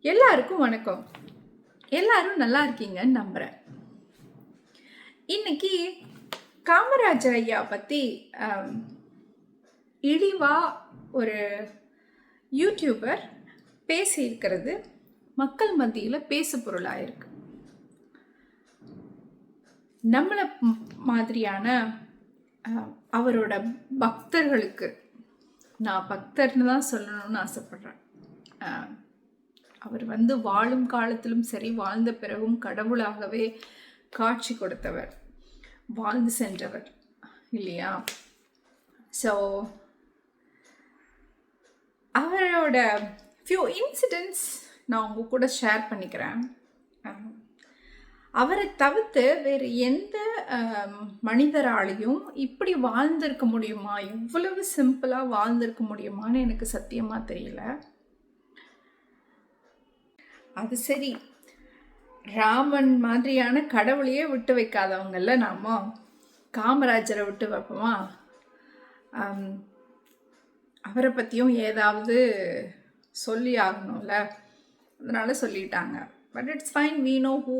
எல்லாருக்கும் வணக்கம். எல்லாரும் நல்லா இருக்கீங்கன்னு நம்புறேன். இன்னைக்கு காமராஜர் ஐயா பத்தி இழிவா ஒரு யூடியூபர் பேசியிருக்கிறது மக்கள் மத்தியில் பேசு பொருளாயிருக்கு. நம்மள மாதிரியான அவரோட பக்தர்களுக்கு, நான் பக்தர்னு தான் சொல்லணும்னு ஆசைப்படுறேன். அவர் வாழும் காலத்திலும் சரி, வாழ்ந்த பிறகும் கடவுளாகவே காட்சி கொடுத்தவர், வாழ்ந்து சென்றவர் இல்லையா? ஸோ அவரோட ஃபியூ இன்சிடென்ட்ஸ் நான் உங்க கூட ஷேர் பண்ணிக்கிறேன். அவரை தவிர்த்து வேறு எந்த மனிதராலையும் இப்படி வாழ்ந்திருக்க முடியுமா, இவ்வளவு சிம்பிளாக வாழ்ந்திருக்க முடியுமான்னு எனக்கு சத்தியமாக தெரியல. அது சரி, ராமன் மாதிரியான கடவுளையே விட்டு வைக்காதவங்கள்ல நாம காமராஜரை விட்டு வைப்போமா? அவரை பற்றியும் ஏதாவது சொல்லி ஆகணும்ல, அதனால சொல்லிட்டாங்க. But it's fine, we know who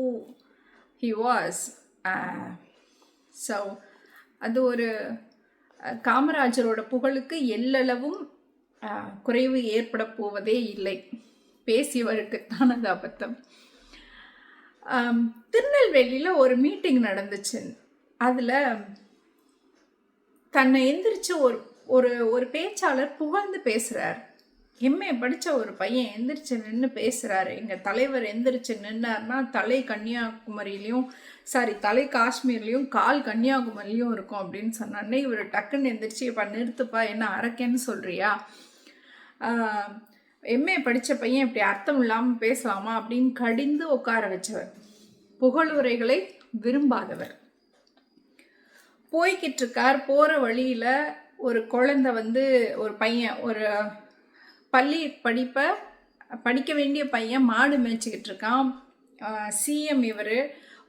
he was. So அது ஒரு காமராஜரோட புகழுக்கு எல்லளவும் குறைவு ஏற்பட போவதே இல்லை. பேசியவருக்குத்தான் அது அபத்தம். திருநெல்வேலியில் ஒரு மீட்டிங் நடந்துச்சு. அதில் தன்னை எந்திரிச்சு ஒரு ஒரு பேச்சாளர் புகழ்ந்து பேசுகிறார். எம்ஏ படித்த ஒரு பையன் எந்திரிச்சு நின்று பேசுகிறாரு. எங்கள் தலைவர் எந்திரிச்சு நின்னார்னா தலை கன்னியாகுமரியிலையும் தலை காஷ்மீர்லேயும் கால் கன்னியாகுமரிலையும் இருக்கும் அப்படின்னு சொன்னானே, இவர் டக்குன்னு எந்திரிச்சு இப்போ நிறுத்துப்பா, என்ன அரக்கேன்னு சொல்கிறியா, எம்ஏ படித்த பையன் இப்படி அர்த்தம் இல்லாமல் பேசலாமா அப்படின்னு கடிந்து உட்கார வச்சவர், புகழுரைகளை விரும்பாதவர். போய்கிட்டு இருக்கார். போகிற வழியில் ஒரு குழந்தை ஒரு பையன், ஒரு பள்ளி படிக்க வேண்டிய பையன் மாடு மேய்ச்சிக்கிட்டு இருக்கான். சிஎம் இவர்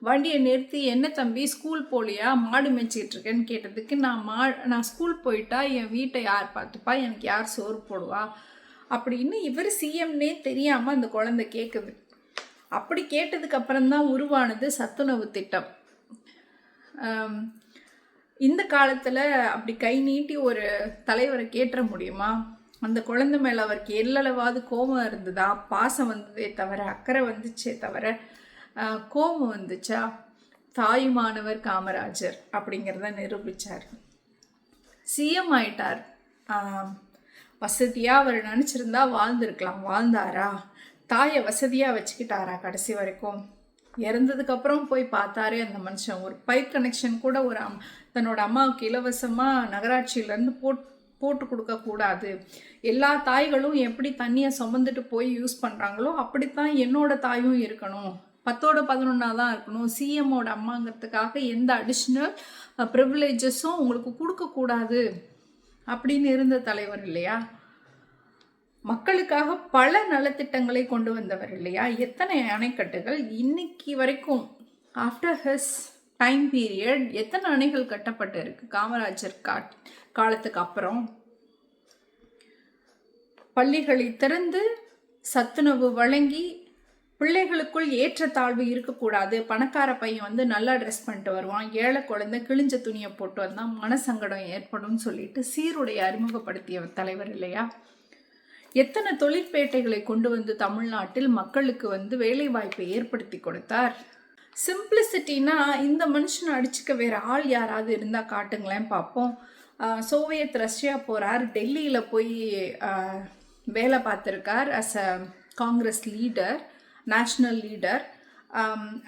வண்டியை நிறுத்தி, என்ன தம்பி ஸ்கூல் போலியா, மாடு மேய்ச்சிக்கிட்டு இருக்கேன்னு கேட்டதுக்கு, நான் ஸ்கூல் போயிட்டா என் வீட்டை யார் பார்த்துப்பா, எனக்கு யார் சோறு போடுவா அப்படின்னு இவர் சிஎம்னே தெரியாமல் அந்த குழந்தை கேட்குது. அப்படி கேட்டதுக்கு அப்புறம்தான் உருவானது சத்துணவு திட்டம். இந்த காலத்தில் அப்படி கை நீட்டி ஒரு தலைவரை கேட்டுற முடியுமா? அந்த குழந்தை மேலே அவருக்கு எல்லளவாவது கோபம் இருந்ததா, பாசம் வந்ததே தவிர, அக்கறை வந்துச்சே தவிர கோபம் வந்துச்சா? தாயுமானவர் காமராஜர் அப்படிங்கிறத நிரூபித்தார். சிஎம் ஆயிட்டார். வசதியாக அவர் நினச்சிருந்தா வாழ்ந்துருக்கலாம். வாழ்ந்தாரா? தாயை வசதியாக வச்சுக்கிட்டாரா கடைசி வரைக்கும்? இறந்ததுக்கப்புறம் போய் பார்த்தாரே அந்த மனுஷன். ஒரு பைப் கனெக்ஷன் கூட தன்னோட அம்மாவுக்கு இலவசமாக நகராட்சியிலேருந்து போட்டு கொடுக்கக்கூடாது. எல்லா தாய்களும் எப்படி தண்ணியை சுமந்துட்டு போய் யூஸ் பண்ணுறாங்களோ அப்படித்தான் என்னோட தாயும் இருக்கணும், 10ஓட 11 தான் இருக்கணும். சிஎம்மோட அம்மாங்கிறதுக்காக எந்த அடிஷ்னல் ப்ரிவிலேஜஸும் உங்களுக்கு கொடுக்கக்கூடாது அப்படின்னு இருந்த தலைவர் இல்லையா? மக்களுக்காக பல நலத்திட்டங்களை கொண்டு வந்தவர் இல்லையா? எத்தனை அணைக்கட்டுகள் இன்னைக்கு வரைக்கும், ஆஃப்டர் ஹிஸ் டைம் பீரியட் எத்தனை அணைகள் கட்டப்பட்டு இருக்கு காமராஜர் காலத்துக்கு அப்புறம். பள்ளிகளை திறந்து சத்துணவு வழங்கி, பிள்ளைகளுக்குள் ஏற்றத்தாழ்வு இருக்கக்கூடாது. பணக்கார பையன் நல்லா ட்ரெஸ் பண்ணிட்டு வருவான், ஏழை குழந்தை கிழிஞ்ச துணியை போட்டு வந்தால் மனசங்கடம் ஏற்படும் சொல்லிட்டு சீருடைய அறிமுகப்படுத்திய தலைவர் இல்லையா? எத்தனை தொழிற்பேட்டைகளை கொண்டு வந்து தமிழ்நாட்டில் மக்களுக்கு வேலை வாய்ப்பை ஏற்படுத்தி கொடுத்தார். சிம்பிளிசிட்டினா இந்த மனுஷனை அடிச்சுக்க வேற ஆள் யாராவது இருந்தால் காட்டுங்களேன் பார்ப்போம். சோவியத் ரஷ்யா போகிறார், டெல்லியில் போய் வேலை பார்த்துருக்கார் as a Congress leader, national leader.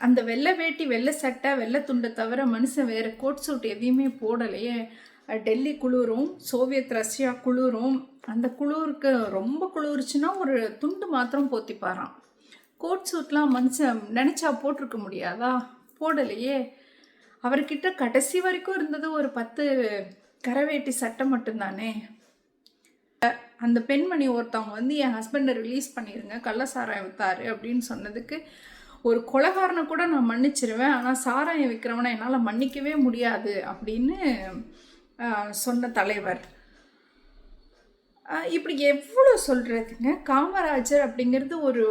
அந்த வெள்ளை வேட்டி, வெள்ளை சட்டை, வெள்ளை துண்டை தவிர மனுஷன் வேறு கோட் சூட் எதையுமே போடலையே. டெல்லி குளிரும், சோவியத் ரஷ்யா குளிரும். அந்த குளிருக்கு ரொம்ப குளிர்ச்சுன்னா ஒரு துண்டு மாத்திரம் போத்திப்பாராம். கோட் சூட்லாம் மனுஷன் நினச்சா போட்டிருக்க முடியாதா? போடலையே. அவர்கிட்ட கடைசி வரைக்கும் இருந்தது ஒரு 10 கரவேட்டி சட்டை மட்டும்தானே. அந்த பெண்மணி ஒருத்தவங்க என் ஹஸ்பண்டை ரிலீஸ் பண்ணிடுங்க, கள்ளசாராயம் வித்தாரு அப்படின்னு சொன்னதுக்கு, ஒரு கொலைகாரனை கூட நான் மன்னிச்சிருவேன், ஆனால் சாராயம் விற்கிறவனை என்னால் மன்னிக்கவே முடியாது அப்படின்னு சொன்ன தலைவர். இப்படி எவ்வளோ சொல்கிறதுங்க. காமராஜர் அப்படிங்கிறது ஒரு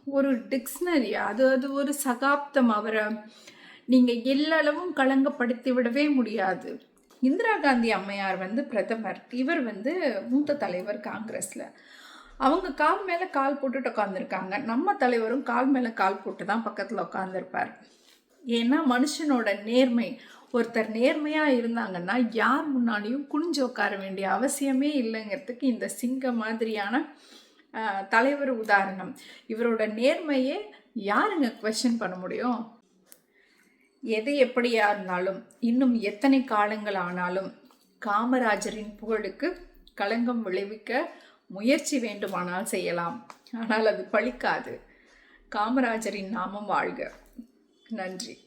ஒரு டிக்ஷனரி, அது அது ஒரு சகாப்தம். அவரை நீங்கள் எல்லளவும் களங்கப்படுத்தி விடவே முடியாது. இந்திரா காந்தி அம்மையார் வந்து பிரதமர், இவர் வந்து மூத்த தலைவர் காங்கிரஸில். அவங்க கால் மேலே கால் போட்டுட்டு உட்காந்துருக்காங்க. நம்ம தலைவரும் கால் மேலே கால் போட்டு தான் பக்கத்தில் உட்காந்துருப்பார். ஏன்னா மனுஷனோட நேர்மை, ஒருத்தர் நேர்மையாக இருந்தாங்கன்னா யார் முன்னாடியும் குனிஞ்சு உட்கார வேண்டிய அவசியமே இல்லைங்கிறதுக்கு இந்த சிங்கம் மாதிரியான தலைவர் உதாரணம். இவரோட நேர்மையே யாருங்க குவெஸ்சன் பண்ண முடியும்? எது எப்படியா இருந்தாலும், இன்னும் எத்தனை காலங்கள் ஆனாலும் காமராஜரின் புகழுக்கு களங்கம் விளைவிக்க முயற்சி வேண்டுமானால் செய்யலாம். ஆனால் அது பலிக்காது. காமராஜரின் நாமம் வாழ்க. நன்றி.